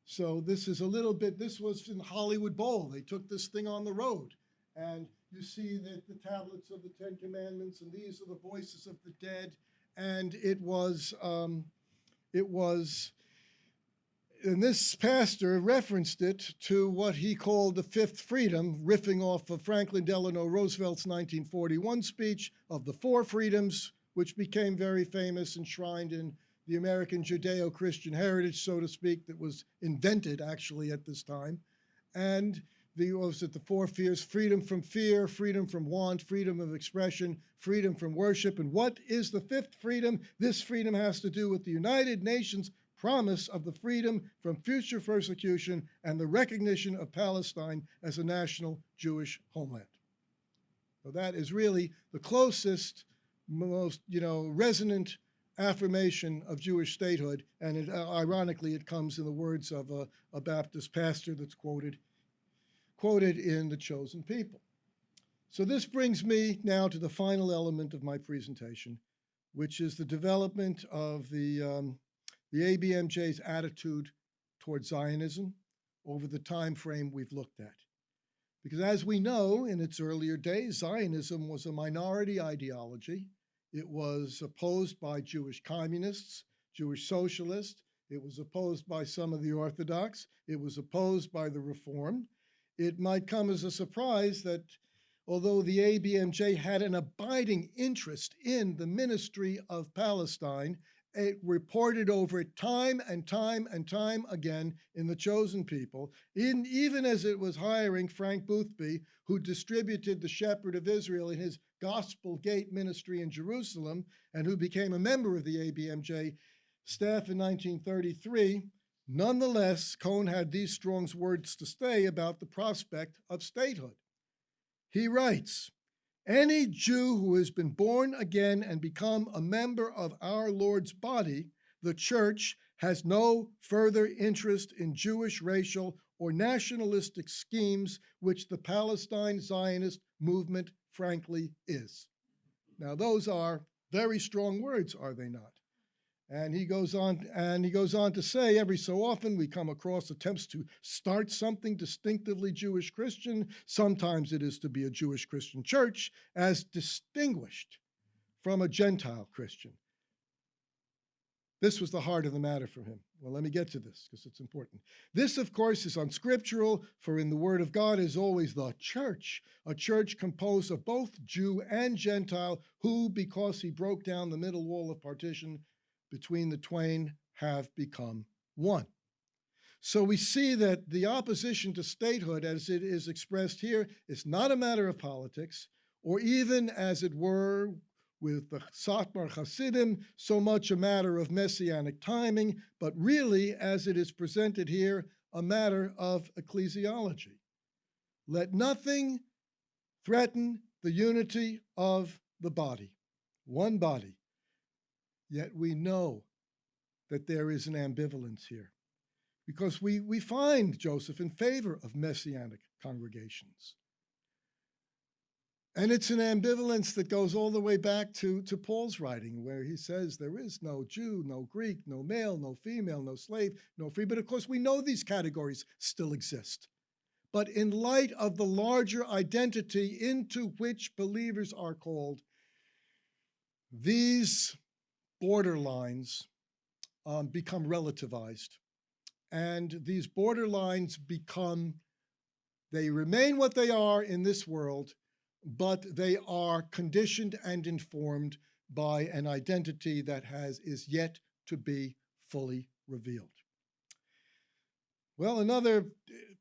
So this is this was in Hollywood Bowl. They took this thing on the road, and you see that the tablets of the Ten Commandments, and these are the voices of the dead. And it was, and this pastor referenced it to what he called the fifth freedom, riffing off of Franklin Delano Roosevelt's 1941 speech of the 4 freedoms, which became very famous, enshrined in the American Judeo-Christian heritage, so to speak, that was invented actually at this time. And the 4 fears: freedom from fear, freedom from want, freedom of expression, freedom from worship. And what is the 5th freedom? This freedom has to do with the United Nations promise of the freedom from future persecution and the recognition of Palestine as a national Jewish homeland. So that is really the closest most, resonant affirmation of Jewish statehood, and ironically, it comes in the words of a Baptist pastor that's quoted in The Chosen People. So this brings me now to the final element of my presentation, which is the development of the ABMJ's attitude toward Zionism over the time frame we've looked at. Because as we know, in its earlier days, Zionism was a minority ideology. It was opposed by Jewish communists, Jewish socialists. It was opposed by some of the Orthodox. It was opposed by the Reformed. It might come as a surprise that although the ABMJ had an abiding interest in the ministry of Palestine, it reported over it time and time and time again in The Chosen People, even as it was hiring Frank Boothby, who distributed the Shepherd of Israel in his Gospel Gate ministry in Jerusalem, and who became a member of the ABMJ staff in 1933. Nonetheless, Cohn had these strong words to say about the prospect of statehood. He writes, "Any Jew who has been born again and become a member of our Lord's body, the church, has no further interest in Jewish racial or nationalistic schemes, which the Palestine Zionist movement frankly is." Now, those are very strong words, are they not? And he goes on to say, every so often we come across attempts to start something distinctively Jewish Christian. Sometimes it is to be a Jewish Christian church, as distinguished from a Gentile Christian. This was the heart of the matter for him. Well, let me get to this because it's important. This, of course, is unscriptural, for in the Word of God is always the church, a church composed of both Jew and Gentile, who, because he broke down the middle wall of partition between the twain, have become one. So we see that the opposition to statehood, as it is expressed here, is not a matter of politics, or even, as it were, with the Satmar Hasidim, so much a matter of messianic timing, but really, as it is presented here, a matter of ecclesiology. Let nothing threaten the unity of the body, one body. Yet we know that there is an ambivalence here, because we find Joseph in favor of messianic congregations. And it's an ambivalence that goes all the way back to Paul's writing, where he says there is no Jew, no Greek, no male, no female, no slave, no free. But of course, we know these categories still exist. But in light of the larger identity into which believers are called, these borderlines become relativized. And these borderlines they remain what they are in this world, but they are conditioned and informed by an identity that is yet to be fully revealed. Well, another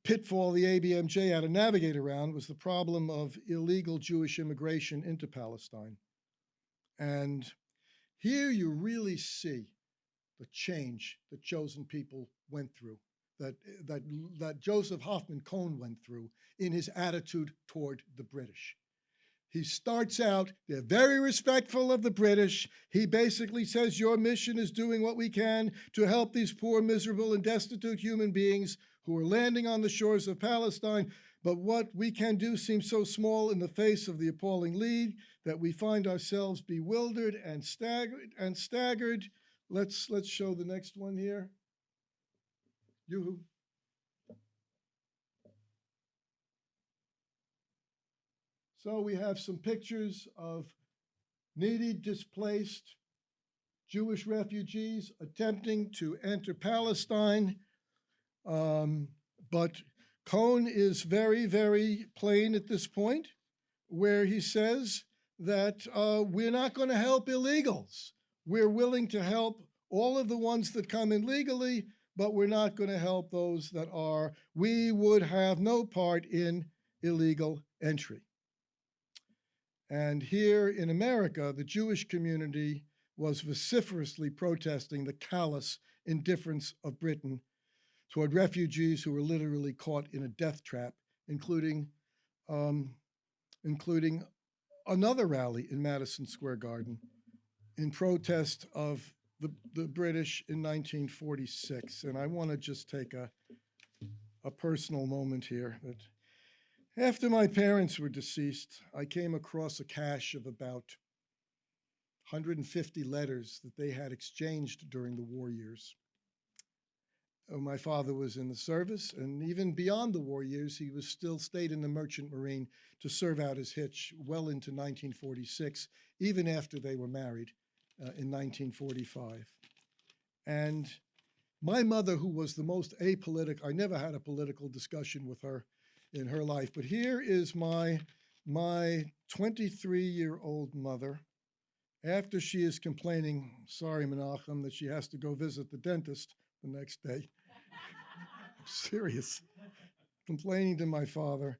pitfall the ABMJ had to navigate around was the problem of illegal Jewish immigration into Palestine. And here you really see the change that Chosen People went through, that Joseph Hoffman Cohn went through in his attitude toward the British. He starts out, they're very respectful of the British. He basically says, your mission is doing what we can to help these poor, miserable, and destitute human beings who are landing on the shores of Palestine. But what we can do seems so small in the face of the appalling lead that we find ourselves bewildered and staggered. Let's show the next one here. Yoo-hoo. So we have some pictures of needy, displaced Jewish refugees attempting to enter Palestine. But Cohn is very, very plain at this point, where he says that we're not going to help illegals. We're willing to help all of the ones that come in legally, but we're not going to help those that are. We would have no part in illegal entry. And here in America, the Jewish community was vociferously protesting the callous indifference of Britain toward refugees who were literally caught in a death trap, including another rally in Madison Square Garden in protest of the British in 1946. And I want to just take a personal moment here. That after my parents were deceased, I came across a cache of about 150 letters that they had exchanged during the war years. My father was in the service, and even beyond the war years, he was still stayed in the Merchant Marine to serve out his hitch well into 1946, even after they were married in 1945. And my mother, who was the most apolitical, I never had a political discussion with her in her life, but here is my 23-year-old mother, after she is complaining, sorry, Menachem, that she has to go visit the dentist the next day. I'm serious. Complaining to my father.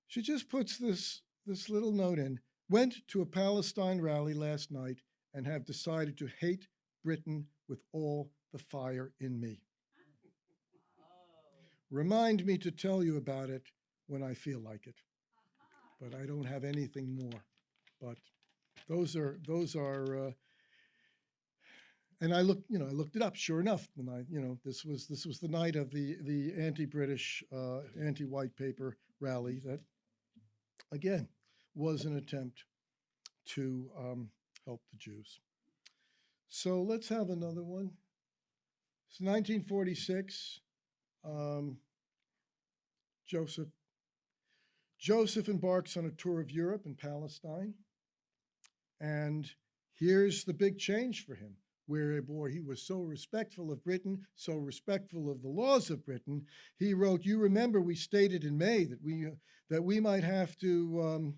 She just puts this little note in. Went to a Palestine rally last night and have decided to hate Britain with all the fire in me. Remind me to tell you about it when I feel like it. But I don't have anything more. But those are and I looked it up. Sure enough, and this was the night of the anti-British, anti-white paper rally that, again, was an attempt to help the Jews. So let's have another one. It's 1946. Joseph embarks on a tour of Europe and Palestine, and here's the big change for him. Where, boy, he was so respectful of Britain, so respectful of the laws of Britain. He wrote, "You remember we stated in May that we might have to."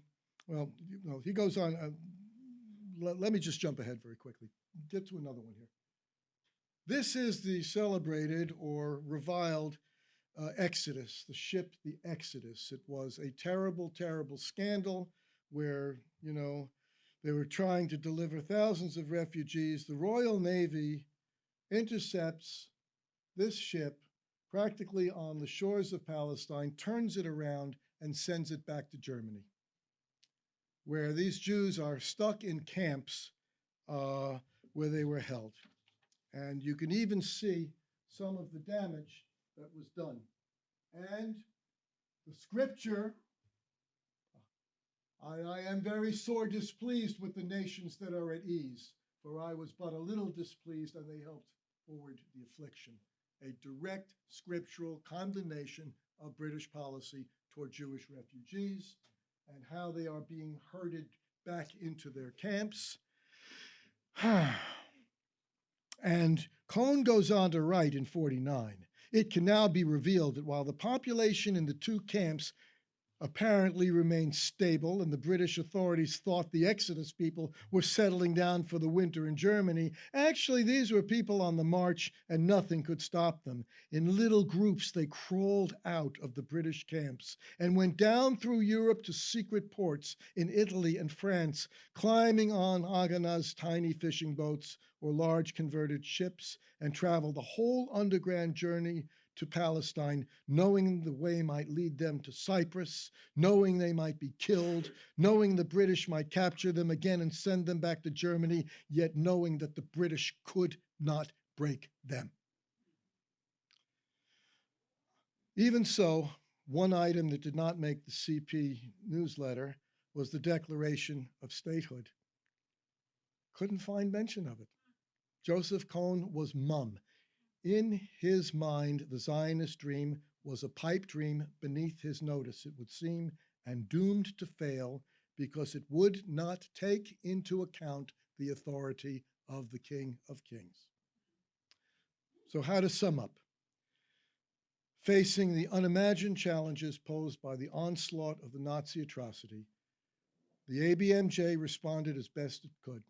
He goes on. Let me just jump ahead very quickly. Get to another one here. This is the celebrated or reviled Exodus, the ship, the Exodus. It was a terrible, terrible scandal where they were trying to deliver thousands of refugees. The Royal Navy intercepts this ship practically on the shores of Palestine, turns it around, and sends it back to Germany, where these Jews are stuck in camps where they were held. And you can even see some of the damage that was done. And the scripture, I am very sore displeased with the nations that are at ease, for I was but a little displeased, and they helped forward the affliction. A direct scriptural condemnation of British policy toward Jewish refugees and how they are being herded back into their camps. And Cohn goes on to write in 49, it can now be revealed that while the population in the two camps apparently remained stable, and the British authorities thought the Exodus people were settling down for the winter in Germany. Actually, these were people on the march, and nothing could stop them. In little groups, they crawled out of the British camps and went down through Europe to secret ports in Italy and France, climbing on Haganah's tiny fishing boats or large converted ships, and traveled the whole underground journey to Palestine, knowing the way might lead them to Cyprus, knowing they might be killed, knowing the British might capture them again and send them back to Germany, yet knowing that the British could not break them. Even so, one item that did not make the CP newsletter was the Declaration of Statehood. Couldn't find mention of it. Joseph Cohn was mum. In his mind, the Zionist dream was a pipe dream beneath his notice, it would seem, and doomed to fail because it would not take into account the authority of the King of Kings. So how to sum up? Facing the unimagined challenges posed by the onslaught of the Nazi atrocity, the ABMJ responded as best it could,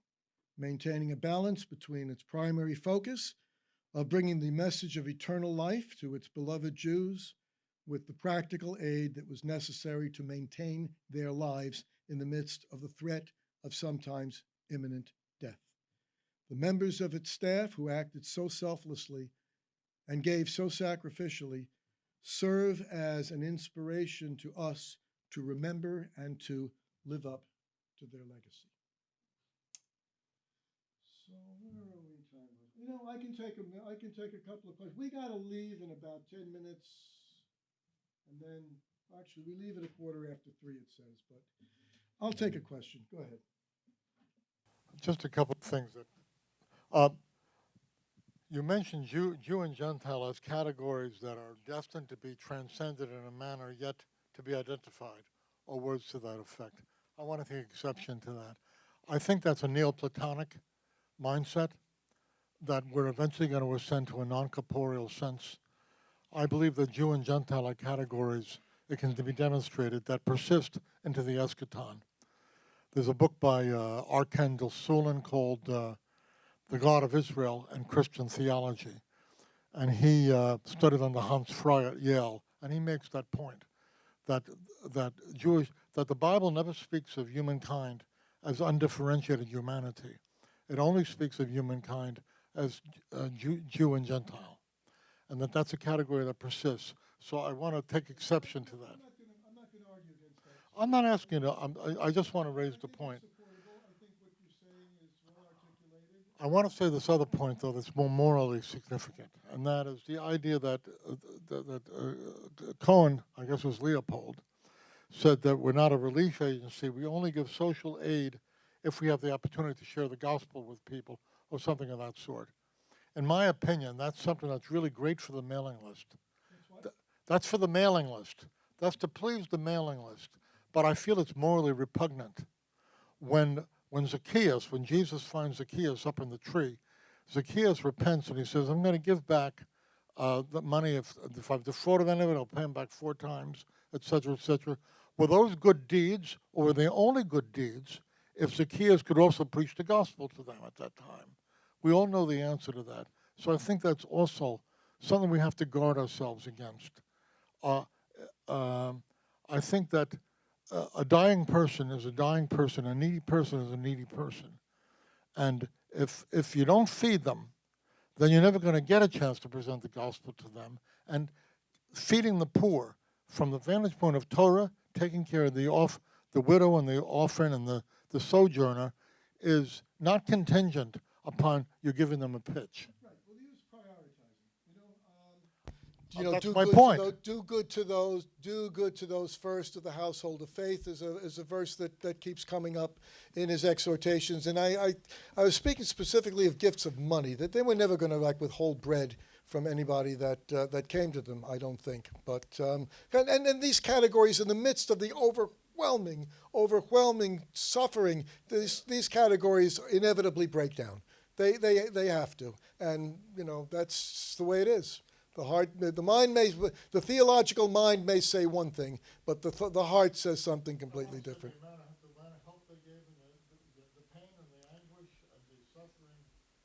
maintaining a balance between its primary focus of bringing the message of eternal life to its beloved Jews with the practical aid that was necessary to maintain their lives in the midst of the threat of sometimes imminent death. The members of its staff who acted so selflessly and gave so sacrificially serve as an inspiration to us to remember and to live up to their legacy. So where are we time? You know, I can take a couple of questions. We got to leave in about 10 minutes, and then actually we leave at 3:15. It says, but I'll take a question. Go ahead. Just a couple of things. You mentioned Jew and Gentile as categories that are destined to be transcended in a manner yet to be identified, or words to that effect. I want to take exception to that. I think that's a Neoplatonic mindset, that we're eventually going to ascend to a non-corporeal sense. I believe that Jew and Gentile are categories, it can be demonstrated, that persist into the eschaton. There's a book by Arkendel Sulin called The God of Israel and Christian Theology. And he studied under Hans Frey at Yale, and he makes that point, that the Bible never speaks of humankind as undifferentiated humanity. It only speaks of humankind as Jew and Gentile, and that's a category that persists. So I want to take exception to that. I'm not going to argue against that. I'm not asking you to, I just want to raise the point. I think what you're saying is well articulated. I want to say this other point, though, that's more morally significant, and that is the idea that Cohen, I guess it was Leopold, said that we're not a relief agency. We only give social aid if we have the opportunity to share the gospel with people or something of that sort. In my opinion, that's something that's really great for the mailing list. That's for the mailing list. That's to please the mailing list. But I feel it's morally repugnant when Zacchaeus, when Jesus finds Zacchaeus up in the tree, Zacchaeus repents and he says, I'm going to give back the money. If I've defrauded anyone, I'll pay him back 4 times, etc., etc. Were those good deeds, or were they only good deeds if Zacchaeus could also preach the gospel to them at that time? We all know the answer to that. So I think that's also something we have to guard ourselves against. I think that a dying person is a dying person, a needy person is a needy person. And if you don't feed them, then you're never going to get a chance to present the gospel to them. And feeding the poor, from the vantage point of Torah, taking care of the widow and the orphan and the sojourner, is not contingent upon you giving them a pitch. Right. Well, he was prioritizing. That's my point. Do good to those first of the household of faith is a verse that keeps coming up in his exhortations. And I was speaking specifically of gifts of money, that they were never going to withhold bread from anybody that came to them, I don't think. But and these categories, in the midst of the overwhelming suffering, these categories inevitably break down. They have to, and that's the way it is. The theological mind may say one thing, but the heart says something completely different. The amount of help they gave, and the pain and the anguish and the suffering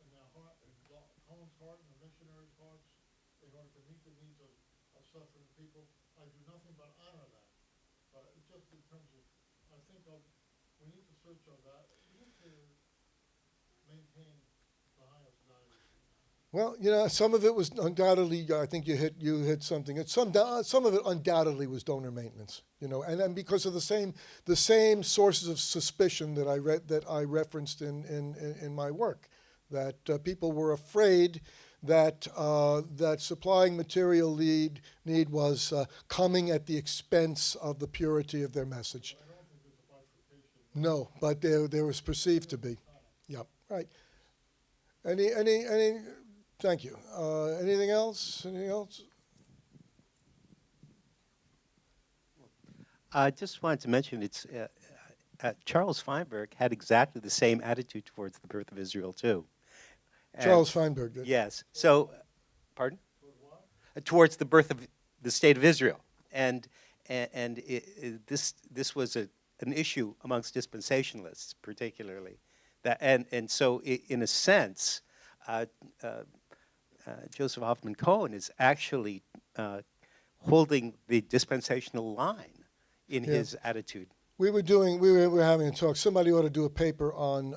in their heart, in Cohen's heart and the missionaries' hearts, in order to meet the needs of suffering people, I do nothing but honor that. But just in terms of, I think we need to search on that. We need to maintain the highest value. Well, some of it was undoubtedly. I think you hit something. Some of it undoubtedly was donor maintenance. And because of the same sources of suspicion that I referenced in my work, that people were afraid that supplying material need was coming at the expense of the purity of their message. I don't think there's a bifurcation. No, but there was perceived to be. Yeah, right. Thank you. Anything else? I just wanted to mention Charles Feinberg had exactly the same attitude towards the birth of Israel too. Charles Feinberg did. Yes. So, pardon? Towards the birth of the state of Israel, and this was an issue amongst dispensationalists, particularly. So in a sense, Joseph Hoffman Cohen is actually holding the dispensational line in his attitude. We were having a talk. Somebody ought to do a paper on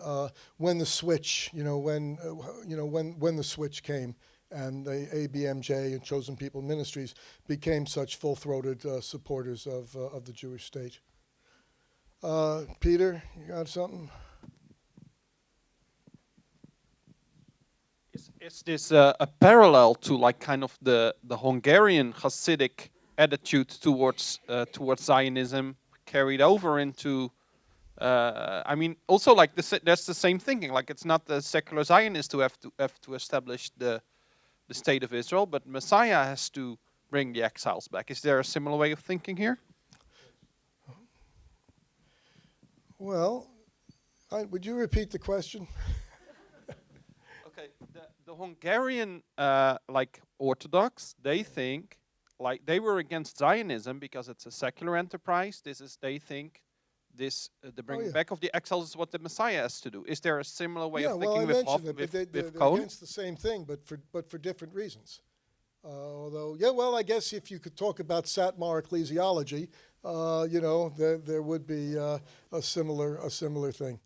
when the switch, when the switch came, and the ABMJ and Chosen People Ministries became such full-throated supporters of the Jewish state. Peter, you got something? Is this a parallel to like kind of the Hungarian Hasidic attitude towards Zionism carried over into? I mean, also like that's the same thinking. Like it's not the secular Zionists who have to establish the state of Israel, but Messiah has to bring the exiles back. Is there a similar way of thinking here? Well, would you repeat the question? Okay, the Hungarian like Orthodox, they think like they were against Zionism because it's a secular enterprise. They think the bringing yeah. back of the exiles is what the Messiah has to do. Is there a similar way Yeah, of well, thinking I with mentioned it, but they're Cohn? against the same thing, but for different reasons. Although, yeah, well, I guess if you could talk about Satmar ecclesiology, there would be a similar thing.